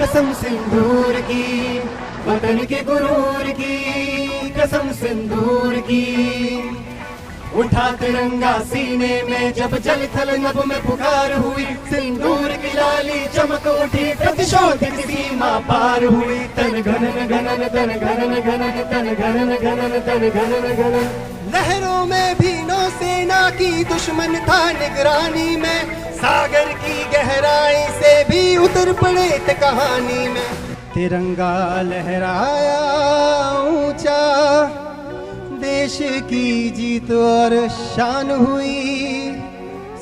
कसम सिंदूर की, वतन के गुरूर की, कसम सिंदूर की। उठा तिरंगा सीने में जब जल थल नभ में पुकार हुई, सिंदूर की लाली चमक उठी, प्रतिशोध की सीमा पार हुई। तन घनन घनन तन घनन घनन तन घनन घनन तन घनन घनन। लहरों में भी नौसेना की दुश्मन था निगरानी में, सागर की गहराई से भी उतर पड़े थे कहानी में। तिरंगा लहराया ऊंचा, देश की जीत और शान हुई।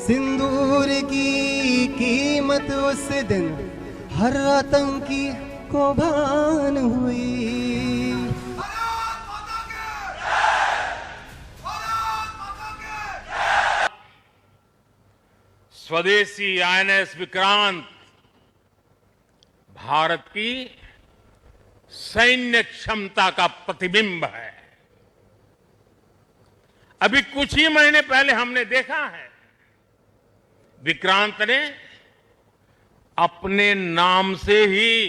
सिंदूर की कीमत उस दिन हर आतंकी को भान हुई। स्वदेशी आईएनएस विक्रांत भारत की सैन्य क्षमता का प्रतिबिंब है। अभी कुछ ही महीने पहले हमने देखा है, विक्रांत ने अपने नाम से ही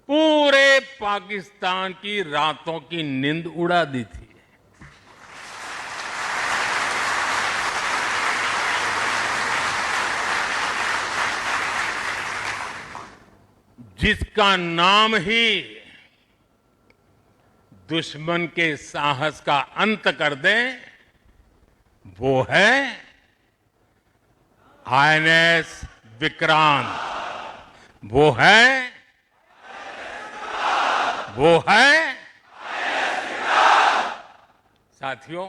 पूरे पाकिस्तान की रातों की नींद उड़ा दी थी। जिसका नाम ही दुश्मन के साहस का अंत कर दे, वो है आईएनएस विक्रांत। वो है साथियों,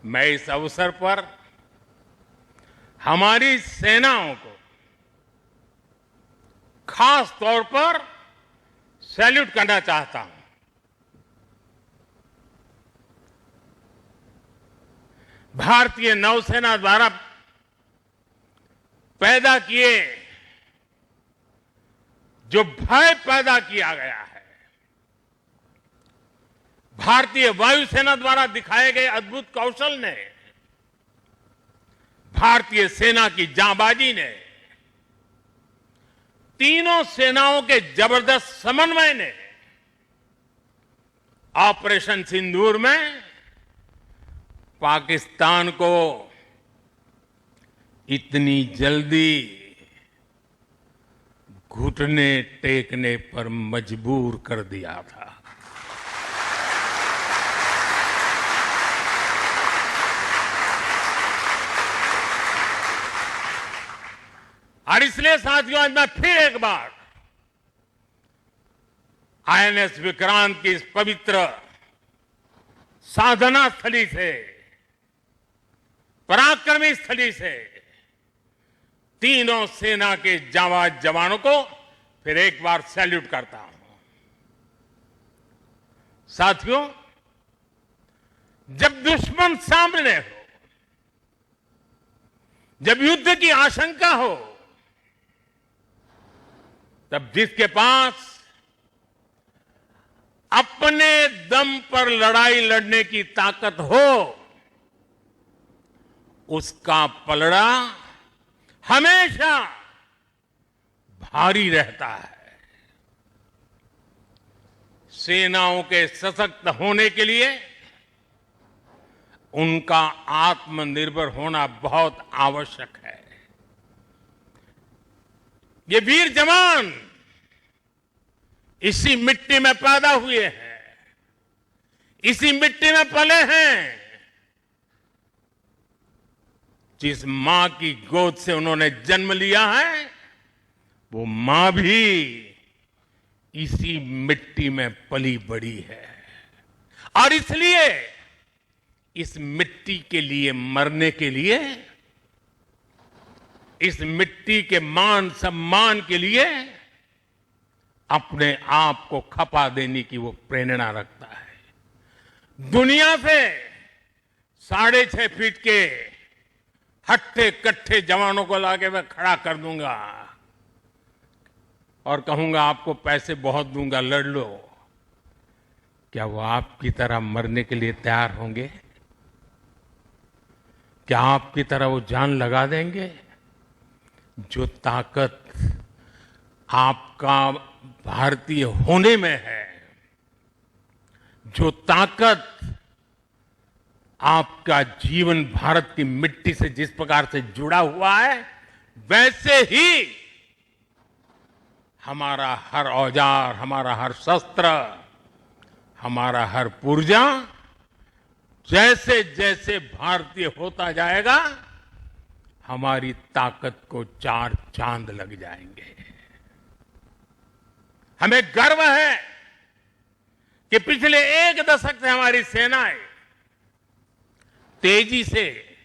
मैं इस अवसर पर हमारी सेनाओं को खास तौर पर सैल्यूट करना चाहता हूं। भारतीय नौसेना द्वारा पैदा किए जो भय पैदा किया गया है, भारतीय वायुसेना द्वारा दिखाए गए अद्भुत कौशल ने, भारतीय सेना की जांबाजी ने, तीनों सेनाओं के जबरदस्त समन्वय ने ऑपरेशन सिंदूर में पाकिस्तान को इतनी जल्दी घुटने टेकने पर मजबूर कर दिया था। और इसलिए साथियों, आज मैं फिर एक बार आईएनएस विक्रांत की इस पवित्र साधना स्थली से, पराक्रमी स्थली से तीनों सेना के जांबाज जवानों को फिर एक बार सैल्यूट करता हूं। साथियों, जब दुश्मन सामने हो, जब युद्ध की आशंका हो, तब जिसके पास अपने दम पर लड़ाई लड़ने की ताकत हो, उसका पलड़ा हमेशा भारी रहता है। सेनाओं के सशक्त होने के लिए उनका आत्मनिर्भर होना बहुत आवश्यक है। ये वीर जवान इसी मिट्टी में पैदा हुए हैं, इसी मिट्टी में पले हैं। जिस मां की गोद से उन्होंने जन्म लिया है, वो मां भी इसी मिट्टी में पली बड़ी है। और इसलिए इस मिट्टी के लिए मरने के लिए, इस मिट्टी के मान सम्मान के लिए अपने आप को खपा देने की वो प्रेरणा रखता है। दुनिया से 6.5 फीट के हट्टे कट्टे जवानों को लाके मैं खड़ा कर दूंगा और कहूंगा आपको पैसे बहुत दूंगा, लड़ लो। क्या वो आपकी तरह मरने के लिए तैयार होंगे? क्या आपकी तरह वो जान लगा देंगे? जो ताकत आपका भारतीय होने में है। जो ताकत आपका जीवन भारत की मिट्टी से जिस प्रकार से जुड़ा हुआ है, वैसे ही हमारा हर औजार, हमारा हर शस्त्र, हमारा हर पुर्जा जैसे जैसे भारतीय होता जाएगा, हमारी ताकत को चार चांद लग जाएंगे। हमें गर्व है कि पिछले एक दशक से हमारी सेनाएं तेजी से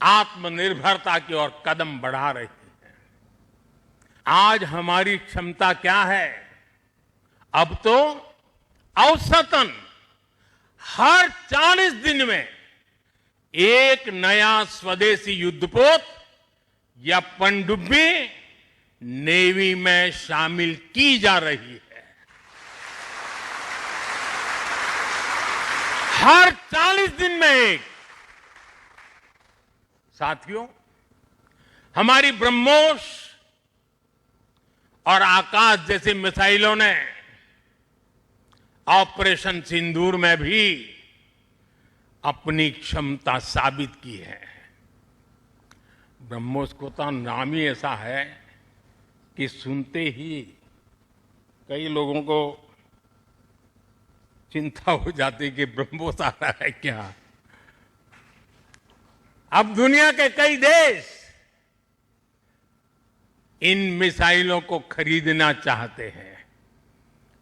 आत्मनिर्भरता की ओर कदम बढ़ा रही है। आज हमारी क्षमता क्या है? अब तो औसतन हर 40 दिन में एक नया स्वदेशी युद्धपोत या पनडुब्बी नेवी में शामिल की जा रही है। हर 40 दिन में एक। साथियों, हमारी ब्रह्मोस और आकाश जैसी मिसाइलों ने ऑपरेशन सिंदूर में भी अपनी क्षमता साबित की है। ब्रह्मोस को तो नाम ही ऐसा है कि सुनते ही कई लोगों को चिंता हो जाती कि ब्रह्मोस आ रहा है क्या। अब दुनिया के कई देश इन मिसाइलों को खरीदना चाहते हैं।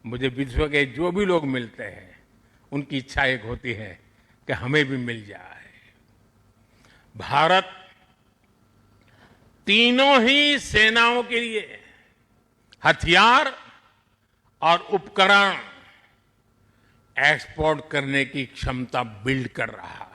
मुझे विश्व के जो भी लोग मिलते हैं, उनकी इच्छा एक होती है कि हमें भी मिल जाए। भारत तीनों ही सेनाओं के लिए हथियार और उपकरण एक्सपोर्ट करने की क्षमता बिल्ड कर रहा है।